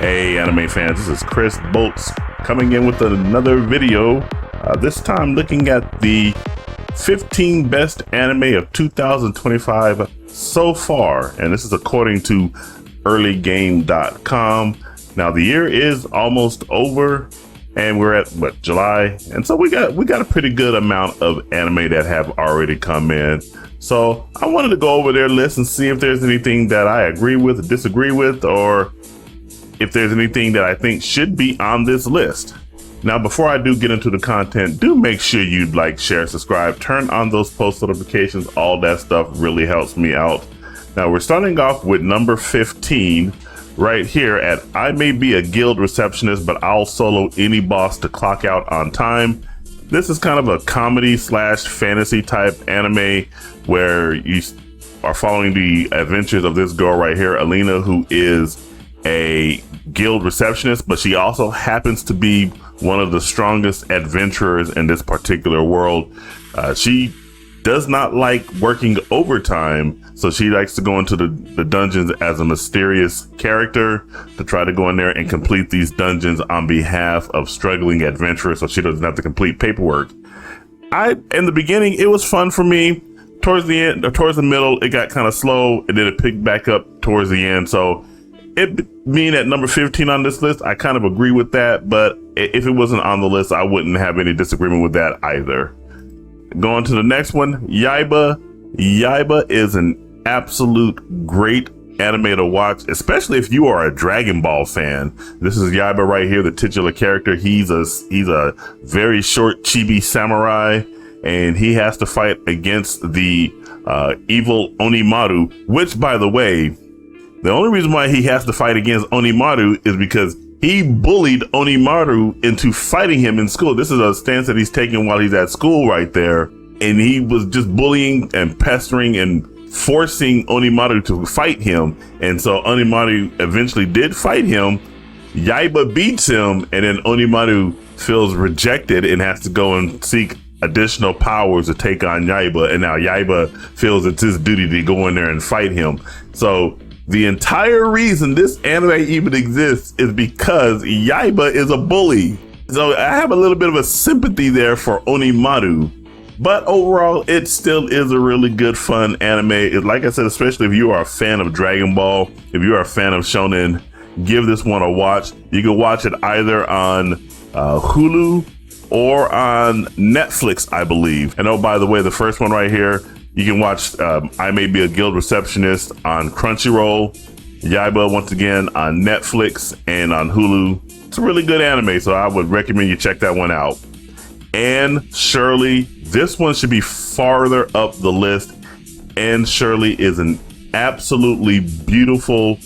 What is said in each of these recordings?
Hey anime fans, this is Chris Bolts coming in with another video, this time looking at the 15 best anime of 2025 so far, and this is according to earlygame.com. Now the year is almost over and we're at July, and so we got a pretty good amount of anime that have already come in. So I wanted to go over their list and see if there's anything that I agree with or disagree with, or if there's anything that I think should be on this list. Now, before I do get into the content, do make sure you like, share, subscribe, turn on those post notifications. All that stuff really helps me out. Now, we're starting off with number 15 right here at I may be a guild receptionist, but I'll solo any boss to clock out on time. This is kind of a comedy slash fantasy type anime where you are following the adventures of this girl right here, Alina, who is a guild receptionist, but she also happens to be one of the strongest adventurers in this particular world. She does not like working overtime, so she likes to go into the dungeons as a mysterious character to try to go in there and complete these dungeons on behalf of struggling adventurers, so she doesn't have to complete paperwork. In the beginning, it was fun for me. Towards the end, or towards the middle, it got kind of slow, and then it picked back up towards the end. So it being at number 15 on this list, I kind of agree with that, but if it wasn't on the list, I wouldn't have any disagreement with that either. Going to the next one, Yaiba. Yaiba is an absolute great anime to watch, especially if you are a Dragon Ball fan. This is Yaiba right here, the titular character. He's a very short chibi samurai, and he has to fight against the evil Onimaru, which, by the way, the only reason why he has to fight against Onimaru is because he bullied Onimaru into fighting him in school. This is a stance that he's taking while he's at school right there. And he was just bullying and pestering and forcing Onimaru to fight him. And so Onimaru eventually did fight him. Yaiba beats him, and then Onimaru feels rejected and has to go and seek additional powers to take on Yaiba. And now Yaiba feels it's his duty to go in there and fight him. So the entire reason this anime even exists is because Yaiba is a bully. So I have a little bit of a sympathy there for Onimaru, but overall it still is a really good, fun anime. Like I said, especially if you are a fan of Dragon Ball, if you are a fan of shonen, give this one a watch. You can watch it either on Hulu or on Netflix, I believe. And oh, by the way, the first one right here, you can watch I May Be a Guild Receptionist on Crunchyroll, Yaiba once again on Netflix and on Hulu. It's a really good anime, so I would recommend you check that one out. And Shirley, this one should be farther up the list. And Shirley is an absolutely beautiful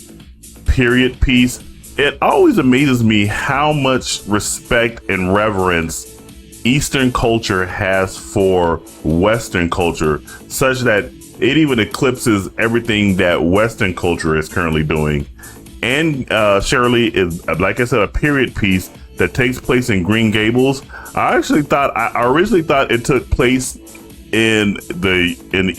period piece. It always amazes me how much respect and reverence Eastern culture has for Western culture, such that it even eclipses everything that Western culture is currently doing. And Shirley is, like I said, a period piece that takes place in Green Gables. I originally thought it took place in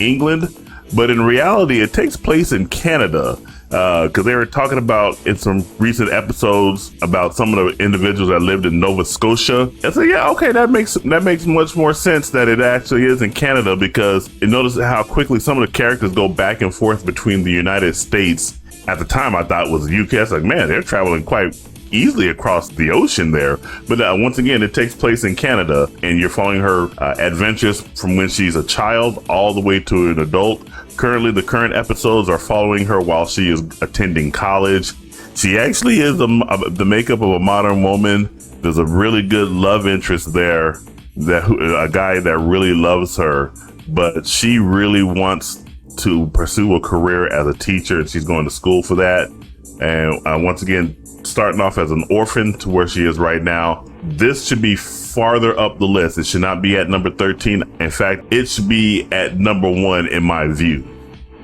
England, but in reality it takes place in Canada. Because they were talking about in some recent episodes about some of the individuals that lived in Nova Scotia. And so, yeah, okay, that makes much more sense that it actually is in Canada, because you notice how quickly some of the characters go back and forth between the United States. At the time, I thought it was the UK. It's like, man, they're traveling quite easily across the ocean there. But once again, it takes place in Canada, and you're following her adventures from when she's a child all the way to an adult. Currently, the current episodes are following her while she is attending college. She actually is the makeup of a modern woman. There's a really good love interest there, a guy that really loves her, but she really wants to pursue a career as a teacher, and she's going to school for that. And once again, starting off as an orphan to where she is right now. This should be farther up the list. It should not be at number 13. In fact, it should be at number 1 in my view.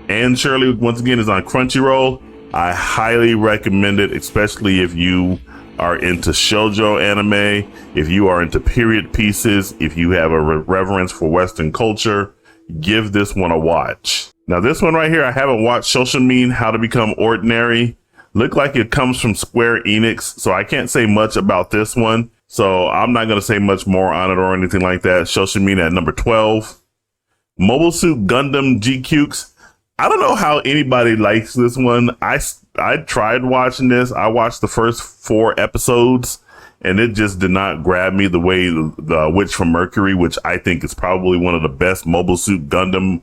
And Shirley, once again, is on Crunchyroll. I highly recommend it, especially if you are into shoujo anime, if you are into period pieces, if you have a reverence for Western culture, give this one a watch. Now, this one right here, I haven't watched. Social Mean How to Become Ordinary. Look like it comes from Square Enix, so I can't say much about this one. So I'm not going to say much more on it or anything like that. Shoshimina at number 12. Mobile Suit Gundam GQs. I don't know how anybody likes this one. I tried watching this. I watched the first 4 episodes, and it just did not grab me the way the Witch from Mercury, which I think is probably one of the best Mobile Suit Gundam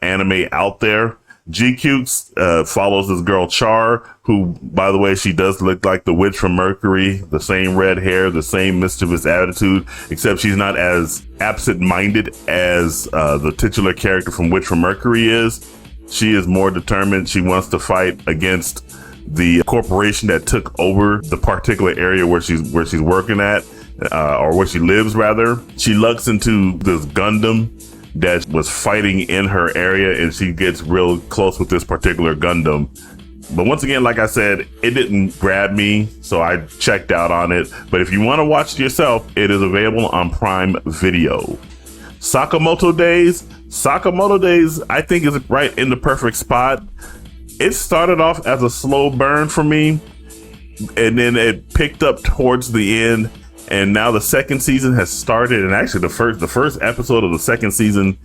anime out there. GQ follows this girl Char, who, by the way, she does look like the Witch from Mercury, the same red hair, the same mischievous attitude, except she's not as absent-minded as the titular character from Witch from Mercury is. She is more determined. She wants to fight against the corporation that took over the particular area where she's working at, or where she lives rather. She looks into this Gundam that was fighting in her area, and she gets real close with this particular Gundam. But once again, like I said, it didn't grab me, so I checked out on it. But if you want to watch it yourself, it is available on Prime Video. Sakamoto Days, I think is right in the perfect spot. It started off as a slow burn for me, and then it picked up towards the end, and now the second season has started, and actually the first episode of the second season,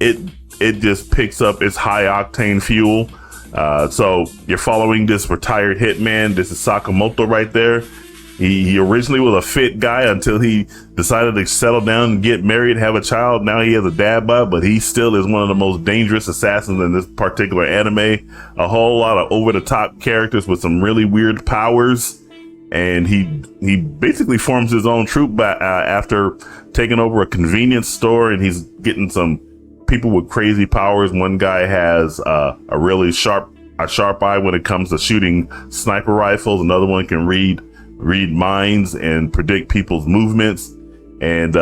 it just picks up its high octane fuel. So you're following this retired hitman. This is Sakamoto right there. He originally was a fit guy until he decided to settle down and get married, have a child. Now he has a dad bod, but he still is one of the most dangerous assassins in this particular anime. A whole lot of over-the-top characters with some really weird powers. And he basically forms his own troupe after taking over a convenience store, and he's getting some people with crazy powers. One guy has a really sharp eye when it comes to shooting sniper rifles. Another one can read minds and predict people's movements, and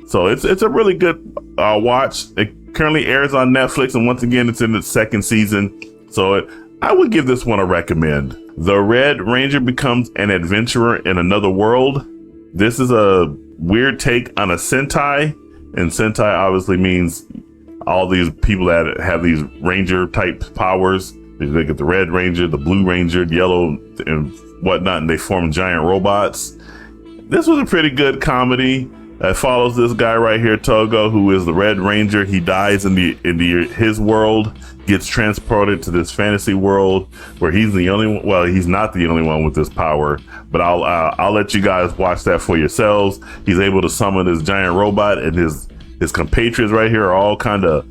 so it's a really good watch. It currently airs on Netflix, and once again, it's in its second season, so I would give this one a recommend. The Red Ranger becomes an adventurer in another world. This is a weird take on a Sentai, and Sentai obviously means all these people that have these ranger type powers. They get the Red Ranger, the Blue Ranger, yellow, and whatnot, and they form giant robots. This was a pretty good comedy. It follows this guy right here, Togo, who is the Red Ranger. He dies in his world, gets transported to this fantasy world where he's the only one. Well, he's not the only one with this power, but I'll let you guys watch that for yourselves. He's able to summon this giant robot, and his compatriots right here are all kind of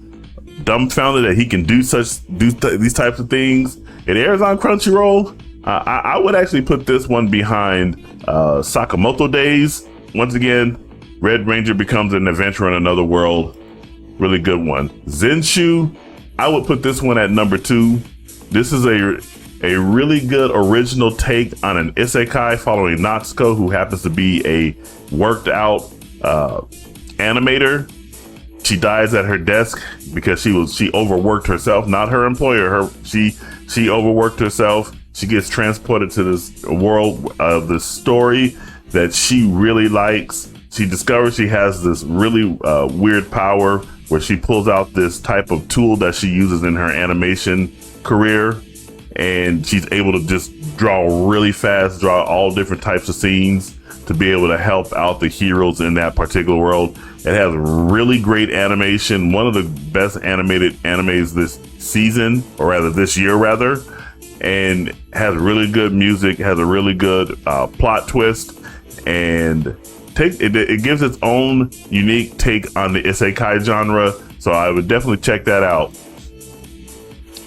dumbfounded that he can do these types of things. It airs on Crunchyroll. I would actually put this one behind Sakamoto Days. Once again, Red Ranger becomes an adventurer in another world. Really good one. Zenshu, I would put this one at number 2. This is a really good original take on an isekai following Natsuko, who happens to be a worked out animator. She dies at her desk because she overworked herself, not her employer. She overworked herself. She gets transported to this world of this story that she really likes. She discovers she has this really weird power where she pulls out this type of tool that she uses in her animation career, and she's able to just draw really fast, draw all different types of scenes to be able to help out the heroes in that particular world. It has really great animation, one of the best animated animes this season, or rather this year rather, and has really good music, has a really good plot twist, and it gives its own unique take on the isekai genre, so I would definitely check that out.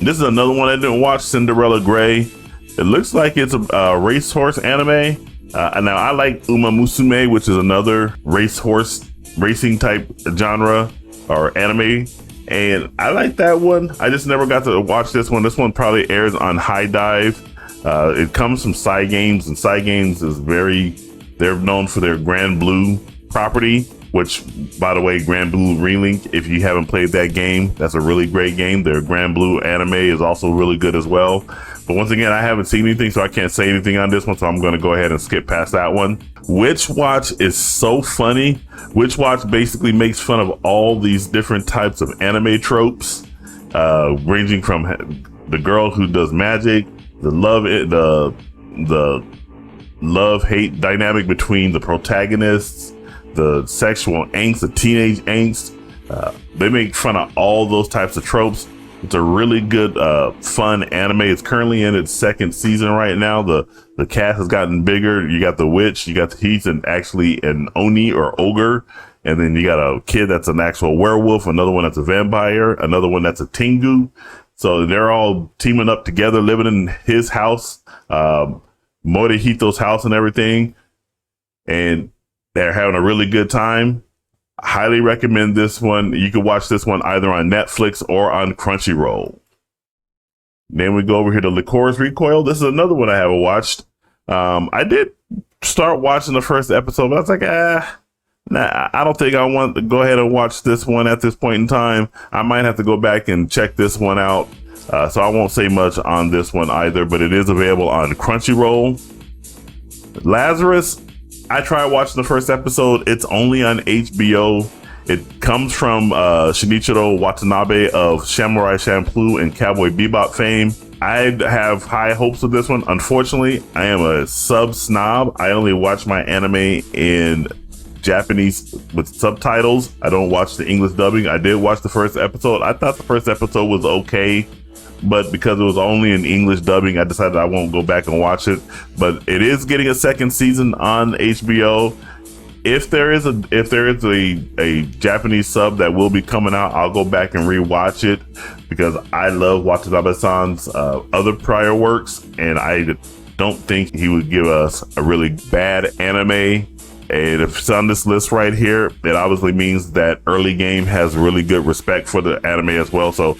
This is another one I didn't watch, Cinderella Gray. It looks like it's a racehorse anime. Now I like Uma Musume, which is another racehorse racing type genre or anime, and I like that one. I just never got to watch this one. This one probably airs on High Dive. It comes from Cygames, and Cygames is they're known for their Grand Blue property, which, by the way, Grand Blue Relink, if you haven't played that game, that's a really great game. Their Grand Blue anime is also really good as well. But once again, I haven't seen anything, so I can't say anything on this one, so I'm going to go ahead and skip past that one. Witch Watch is so funny. Witch Watch basically makes fun of all these different types of anime tropes, ranging from the girl who does magic, the love hate dynamic between the protagonists, the sexual angst, the teenage angst. They make fun of all those types of tropes. It's a really good, fun anime. It's currently in its second season right now. The cast has gotten bigger. You got the witch, he's actually an oni or ogre. And then you got a kid that's an actual werewolf, another one that's a vampire, another one that's a tengu. So they're all teaming up together, living in his house, Morihito's house and everything. And they're having a really good time. Highly recommend this one. You can watch this one either on Netflix or on Crunchyroll. Then we go over here to Licorice Recoil. This is another one I haven't watched. I did start watching the first episode, but I was like, nah, I don't think I want to go ahead and watch this one at this point in time. I might have to go back and check this one out. So I won't say much on this one either, but it is available on Crunchyroll. Lazarus, I tried watching the first episode. It's only on HBO. It comes from Shinichiro Watanabe of Samurai Champloo and Cowboy Bebop fame. I have high hopes of this one. Unfortunately, I am a sub snob. I only watch my anime in Japanese with subtitles. I don't watch the English dubbing. I did watch the first episode. I thought the first episode was okay, but because it was only in English dubbing, I decided I won't go back and watch it. But it is getting a second season on HBO. If there is a Japanese sub that will be coming out, I'll go back and rewatch it because I love Watanabe-san's other prior works, and I don't think he would give us a really bad anime. And if it's on this list right here, it obviously means that Early Game has really good respect for the anime as well. So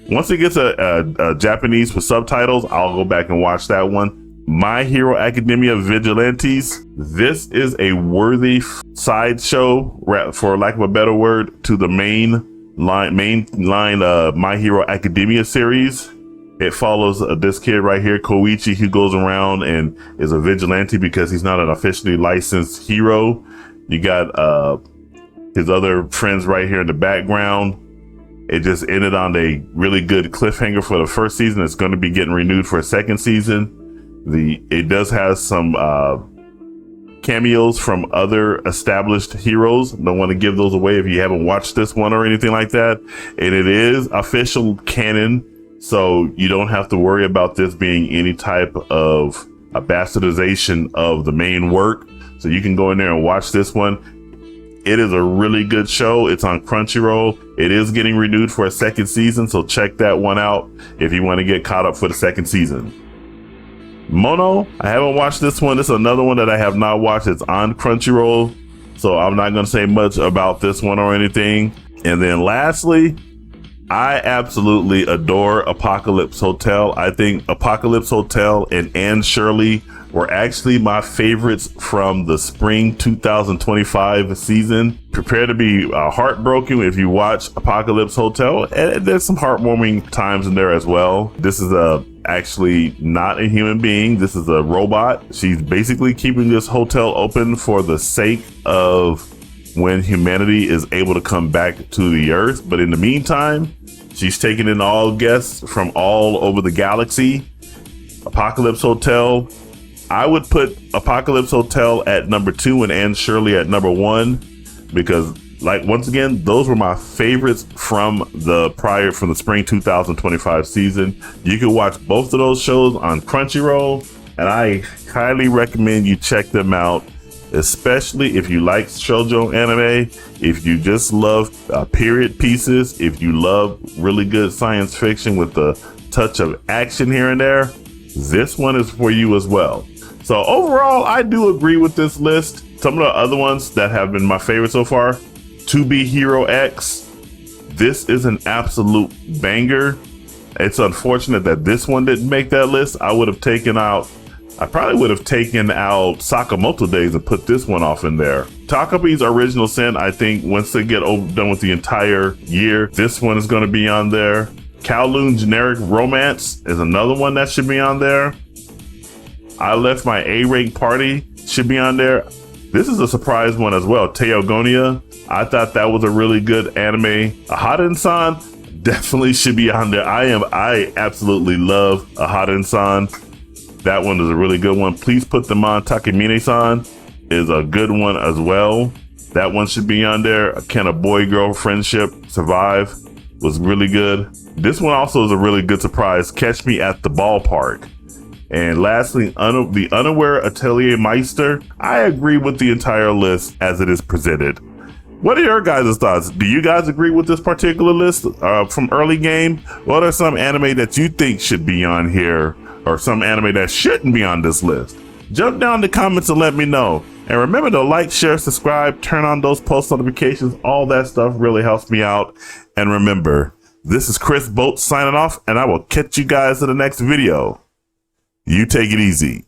once it gets a Japanese with subtitles, I'll go back and watch that one. My Hero Academia Vigilantes. This is a worthy sideshow, for lack of a better word, to the main line My Hero Academia series. It follows this kid right here, Koichi, who goes around and is a vigilante because he's not an officially licensed hero. You got his other friends right here in the background. It just ended on a really good cliffhanger for the first season. It's going to be getting renewed for a second season. It does have some cameos from other established heroes. Don't want to give those away if you haven't watched this one or anything like that. And it is official canon, so you don't have to worry about this being any type of a bastardization of the main work. So you can go in there and watch this one. It is a really good show. It's on Crunchyroll. It is getting renewed for a second season, so check that one out if you want to get caught up for the second season. Mono, I haven't watched this one. This is another one that I have not watched. It's on Crunchyroll, so I'm not going to say much about this one or anything. And then lastly, I absolutely adore Apocalypse Hotel. I think Apocalypse Hotel and Anne Shirley were actually my favorites from the spring 2025 season. Prepare to be heartbroken if you watch Apocalypse Hotel. And there's some heartwarming times in there as well. This is actually not a human being. This is a robot. She's basically keeping this hotel open for the sake of when humanity is able to come back to the earth. But in the meantime, she's taking in all guests from all over the galaxy. Apocalypse Hotel, I would put Apocalypse Hotel at number 2 and Anne Shirley at number 1 because, like, once again, those were my favorites from the spring 2025 season. You can watch both of those shows on Crunchyroll, and I highly recommend you check them out, especially if you like shoujo anime, if you just love period pieces, if you love really good science fiction with a touch of action here and there. This one is for you as well. So overall, I do agree with this list. Some of the other ones that have been my favorite so far, To Be Hero X. This is an absolute banger. It's unfortunate that this one didn't make that list. I probably would have taken out Sakamoto Days and put this one off in there. Takabe's Original Sin, I think once they get done with the entire year, this one is going to be on there. Kowloon Generic Romance is another one that should be on there. I Left My A-Rank Party should be on there. This is a surprise one as well. Teogonia, I thought that was a really good anime. Haden-san, definitely should be on there. I absolutely love a Haden-san. That one is a really good one. Please put them on. Takemine-san is a good one as well. That one should be on there. Can a boy-girl friendship survive? Was really good. This one also is a really good surprise. Catch Me at the Ballpark. And lastly, the Unaware Atelier Meister. I agree with the entire list as it is presented. What are your guys' thoughts? Do you guys agree with this particular list from early game? What are some anime that you think should be on here, or some anime that shouldn't be on this list? Jump down in the comments and let me know. And remember to like, share, subscribe, turn on those post notifications. All that stuff really helps me out. And remember, this is Chris Bolt signing off, and I will catch you guys in the next video. You take it easy.